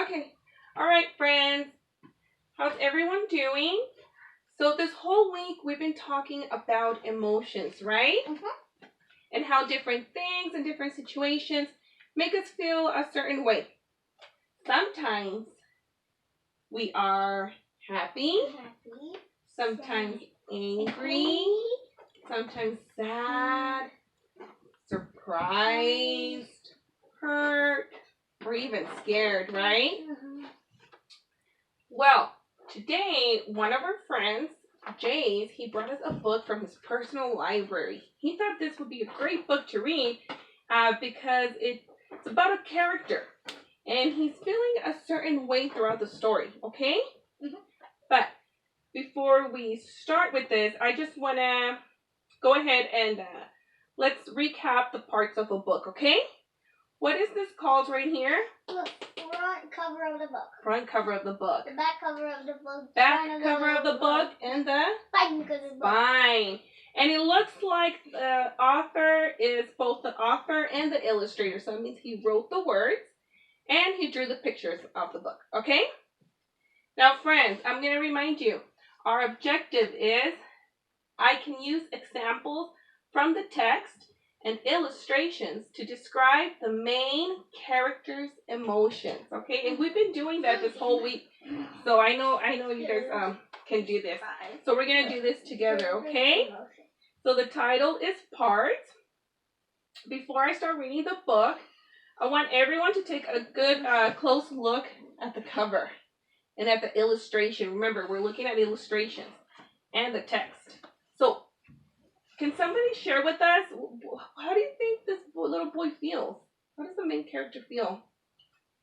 Okay. All right, friends. How's everyone doing? So this whole week we've been talking about emotions, right? And how different things and different situations make us feel a certain way. Sometimes we are happy, sometimes angry, sometimes sad, surprised, hurt, or even scared, right? Well, today, one of our friends, Jay's, he brought us a book from his personal library. He thought this would be a great book to read because it's about a character. And he's feeling a certain way throughout the story, okay? But before we start with this, I just want to go ahead and let's recap the parts of a book, okay? What is this called right here? The front cover of the book. Front cover of the book. The back cover of the book. Back cover of the book and the spine cover of the book. spine. And it looks like the author is both the author and the illustrator. So that means he wrote the words and he drew the pictures of the book. Okay? Now, friends, I'm going to remind you, our objective is I can use examples from the text and illustrations to describe the main character's emotions, okay? And we've been doing that this whole week, so I know you guys can do this. So we're gonna do this together, okay? So the title is Parts. Before I start reading the book, I want everyone to take a good close look at the cover and at the illustration. Remember, we're looking at illustrations and the text. So can somebody share with us, how do you think this little boy feels? How does the main character feel?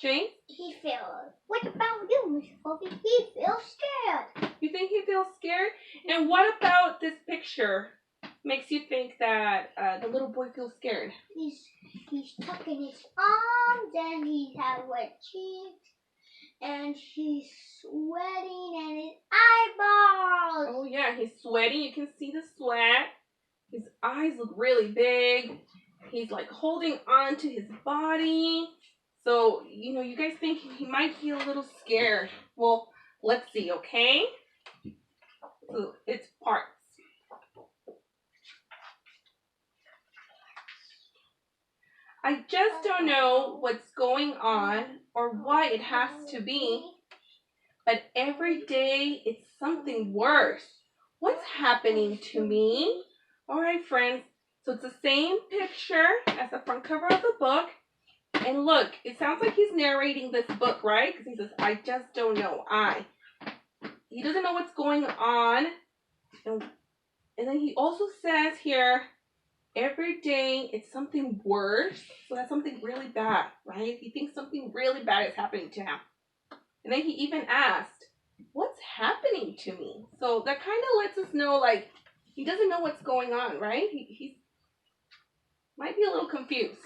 Jane? He feels. What about you, Miss Poppy? He feels scared. You think he feels scared? And what about this picture makes you think that the little boy feels scared? He's tucking his arms and he has wet cheeks and he's sweating and his eyeballs. Oh yeah, he's sweating. You can see the sweat. His eyes look really big. He's like holding on to his body. So, you guys think he might feel a little scared. Well, let's see, okay? So, it's parts. I just don't know what's going on or why it has to be, but every day it's something worse. What's happening to me? All right, friends, so it's the same picture as the front cover of the book. And look, it sounds like he's narrating this book, right? Because he says, I just don't know. He doesn't know what's going on. And then he also says here, every day it's something worse. So that's something really bad, right? He thinks something really bad is happening to him. And then he even asked, what's happening to me? So that kind of lets us know, like, he doesn't know what's going on, right? He might be a little confused.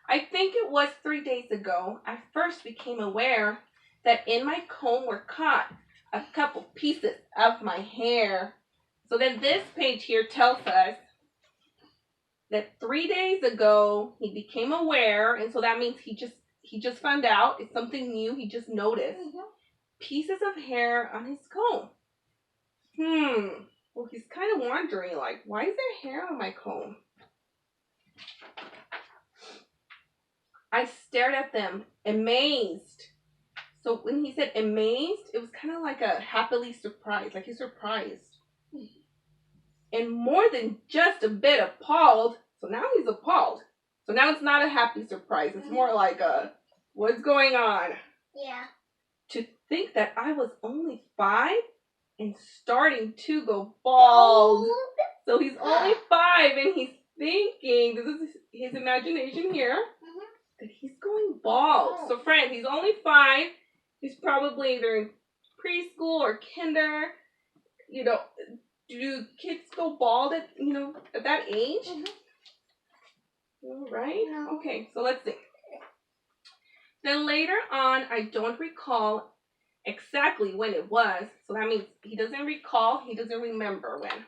I think it was 3 days ago I first became aware that in my comb were caught a couple pieces of my hair. So then this page here tells us that 3 days ago he became aware, and so that means he just found out. It's something new. He just noticed pieces of hair on his comb. Well, he's kind of wondering, like, why is there hair on my comb? I stared at them, amazed. So when he said amazed, it was kind of like a happily surprised, like he's surprised. And more than just a bit appalled, so now he's appalled. So now it's not a happy surprise. It's more like a, what's going on? Yeah. To think that I was only 5 and starting to go bald. So he's only 5 and he's thinking, this is his imagination here, that he's going bald. So friends, he's only 5. He's probably either in preschool or kinder. Do kids go bald at that age? Right? No. Okay, so let's see. Then later on, I don't recall exactly when it was. So that means he doesn't recall, he doesn't remember when.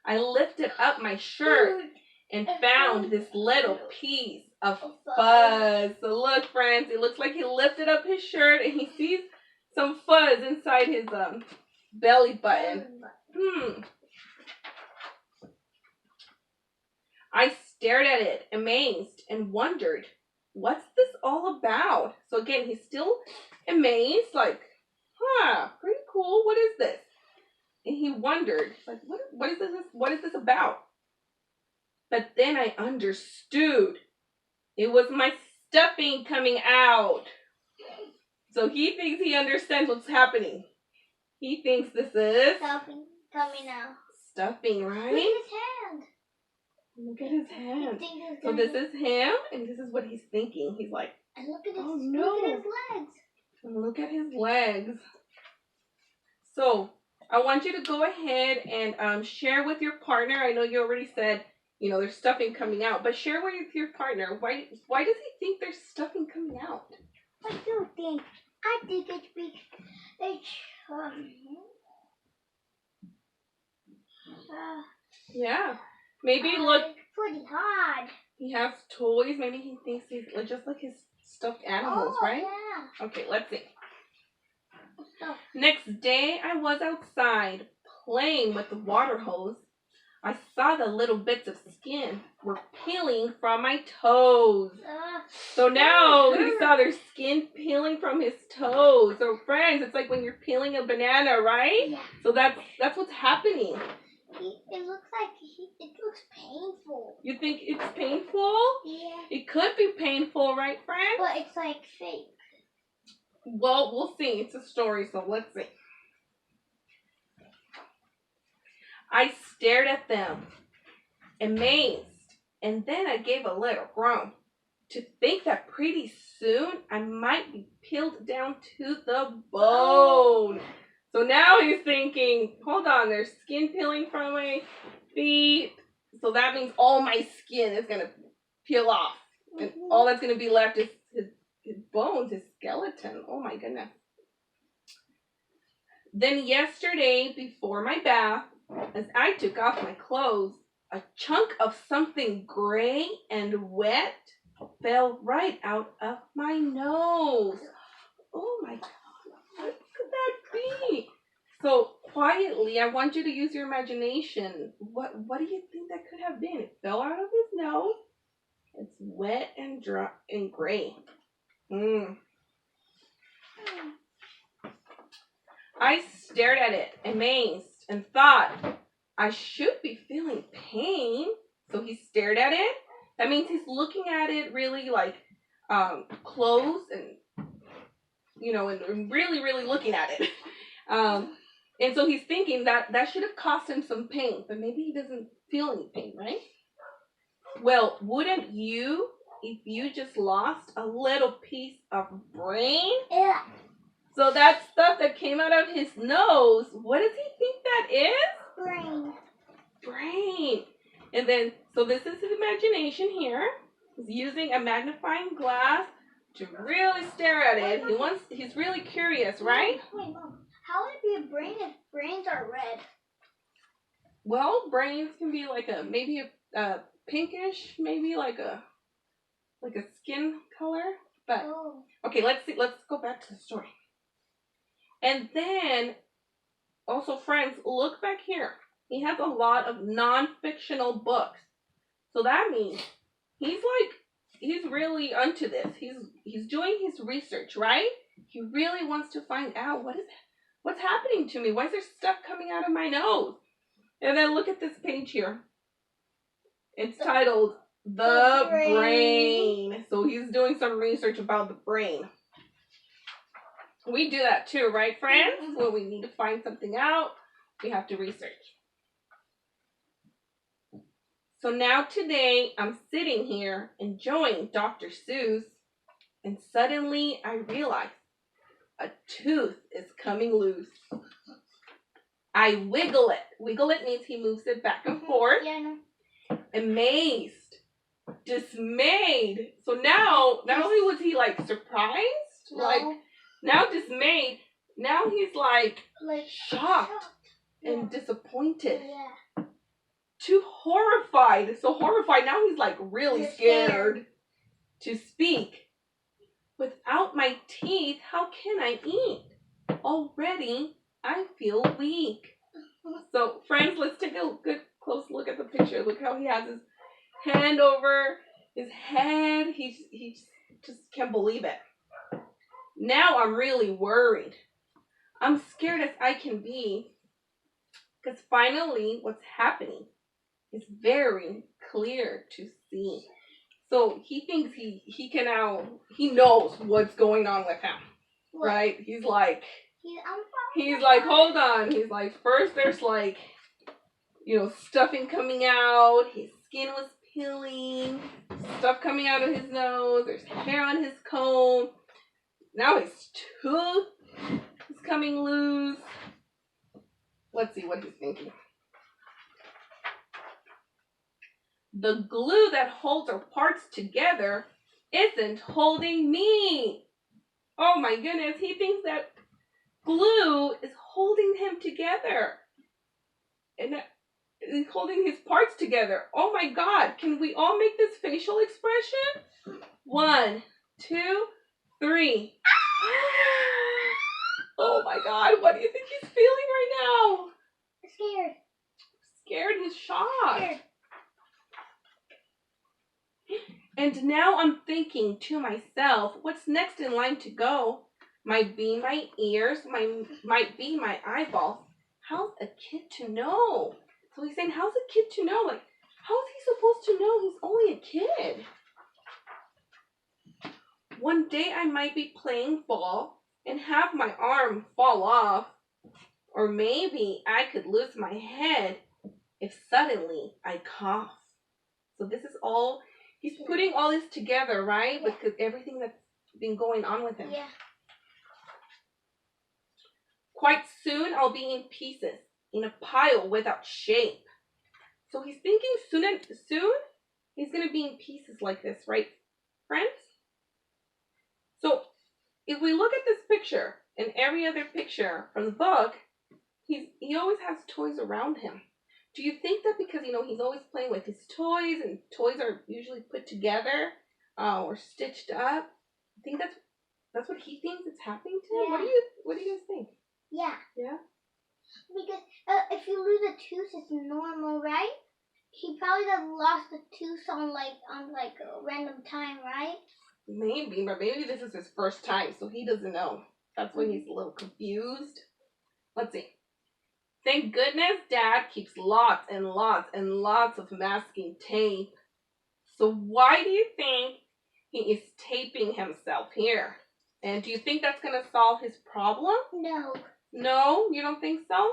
I lifted up my shirt and found this little piece a fuzz. So look, friends, it looks like he lifted up his shirt and he sees some fuzz inside his belly button. I stared at it, amazed, and wondered, what's this all about? So again, he's still amazed, like, pretty cool. What is this? And he wondered, like, what is this? What is this about? But then I understood. It was my stuffing coming out. So he thinks he understands what's happening. He thinks this is Stuffing coming out. Stuffing, right? Look at his hand. Look at his hand. So this is him, and this is what he's thinking. He's like, and look at his, oh no. Look at his legs. And look at his legs. So I want you to go ahead and share with your partner. I know you already said, you know, there's stuffing coming out, but share with your partner. Why does he think there's stuffing coming out? What do you think? I think it's yeah. Maybe look. Pretty hard. He has toys. Maybe he thinks he's just like his stuffed animals, right? Yeah. Okay, let's see. Next day, I was outside playing with the water hose. I saw the little bits of skin were peeling from my toes. So now he saw their skin peeling from his toes. So friends, it's like when you're peeling a banana, right? Yeah. So that's what's happening. It looks like it looks painful. You think it's painful? Yeah. It could be painful, right, friends? But it's like fake. Well, we'll see. It's a story, so let's see. I stared at them, amazed, and then I gave a little groan. To think that pretty soon I might be peeled down to the bone. So now he's thinking, hold on, there's skin peeling from my feet. So that means all my skin is going to peel off. And all that's going to be left is his bones, his skeleton. Oh my goodness. Then yesterday, before my bath, as I took off my clothes, a chunk of something gray and wet fell right out of my nose. Oh my God. What could that be? So quietly, I want you to use your imagination. What do you think that could have been? It fell out of his nose. It's wet and dry and gray. I stared at it, amazed, and thought, I should be feeling pain. So he stared at it. That means he's looking at it really like close and, you know, and really, really looking at it. And so he's thinking that should have caused him some pain, but maybe he doesn't feel any pain, right? Well, wouldn't you if you just lost a little piece of brain? Yeah. So that stuff that came out of his nose, what does he think that is? Brain. And then, so this is his imagination here. He's using a magnifying glass to really stare at it. He's really curious, right? Wait, Mom. How would it be a brain if brains are red? Well, brains can be like maybe a pinkish, maybe like a skin color. But okay, let's see. Let's go back to the story. And then, also, friends, look back here. He has a lot of non-fictional books. So that means he's really onto this. He's doing his research, right? He really wants to find out what's happening to me. Why is there stuff coming out of my nose? And then look at this page here. It's titled The Brain. So he's doing some research about the brain. We do that too, right, friends? When we need to find something out, we have to research. So now today, I'm sitting here enjoying Dr. Seuss, and suddenly I realize a tooth is coming loose. I wiggle it. Wiggle it means he moves it back and forth. Yeah, I know. Amazed. Dismayed. So now, not only was he like surprised, now dismayed, now he's like shocked and disappointed. Yeah. Too horrified. So horrified. Now he's like really scared. to speak. Without my teeth, how can I eat? Already, I feel weak. So, friends, let's take a good close look at the picture. Look how he has his hand over his head. He just can't believe it. Now I'm really worried. I'm scared as I can be. Because finally, what's happening is very clear to see. So he thinks he can now, he knows what's going on with him. What? Right? He's like, hold on. He's like, first there's like, stuffing coming out. His skin was peeling. Stuff coming out of his nose. There's hair on his comb. Now his tooth is coming loose. Let's see what he's thinking. The glue that holds our parts together isn't holding me. Oh my goodness, he thinks that glue is holding him together. And he's holding his parts together. Oh my God, can we all make this facial expression? 1, 2, 3. Oh my God, what do you think he's feeling right now? Scared. Scared, he's shocked. Scared. And now I'm thinking to myself, what's next in line to go? Might be my ears, might be my eyeballs. How's a kid to know? So he's saying, how's a kid to know? Like, how is he supposed to know? He's only a kid. One day I might be playing ball and have my arm fall off. Or maybe I could lose my head if suddenly I cough. So this is all, he's putting all this together, right? Yeah. Because everything that's been going on with him. Yeah. Quite soon I'll be in pieces, in a pile without shape. So he's thinking soon he's going to be in pieces like this, right, friends? So if we look at this picture and every other picture from the book, he always has toys around him. Do you think that because, he's always playing with his toys and toys are usually put together or stitched up? I think that's what he thinks is happening to him? Yeah. What do you guys think? Yeah. Yeah? Because if you lose a tooth, it's normal, right? He probably lost a tooth on a random time, right? Maybe, but maybe this is his first time, so he doesn't know. That's why he's a little confused. Let's see. Thank goodness Dad keeps lots and lots and lots of masking tape. So why do you think he is taping himself here? And do you think that's going to solve his problem? No. No? You don't think so?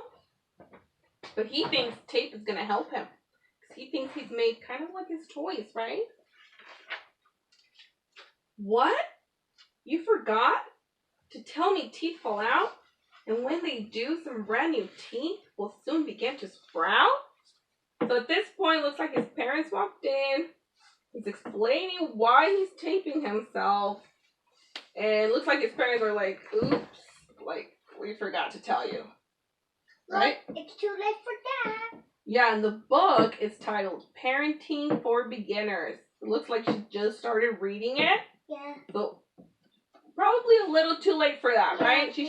But he thinks tape is going to help him. Because he thinks he's made kind of like his toys, right? What? You forgot to tell me teeth fall out? And when they do, some brand new teeth will soon begin to sprout? So at this point, it looks like his parents walked in. He's explaining why he's taping himself. And it looks like his parents are like, oops, like, we forgot to tell you. Right? Look, it's too late for Dad. Yeah, and the book is titled Parenting for Beginners. It looks like she just started reading it. Yeah. So probably a little too late for that, yeah, right? She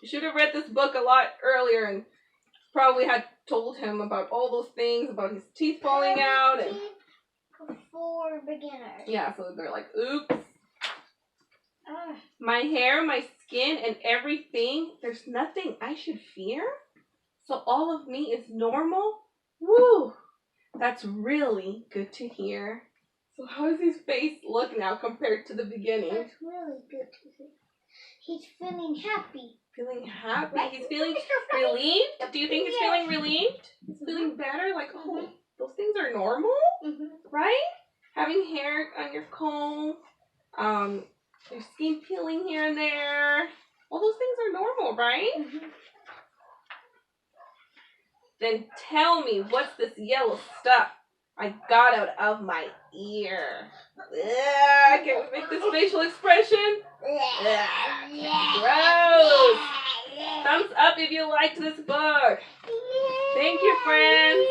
should have read this book a lot earlier and probably had told him about all those things, about his teeth falling out. And for beginners. Yeah, so they're like, oops. My hair, my skin, and everything, there's nothing I should fear? So all of me is normal? Woo! That's really good to hear. So how does his face look now compared to the beginning? That's really good to hear. He's feeling happy. Feeling happy? Right? He's feeling relieved? Do you think he's feeling relieved? He's feeling better? Like, oh, those things are normal? Right? Having hair on your comb, your skin peeling here and there. All those things are normal, right? Then tell me, what's this yellow stuff I got out of my ear? Ugh, can we make this facial expression? Ugh, gross. Thumbs up if you liked this book. Thank you, friends.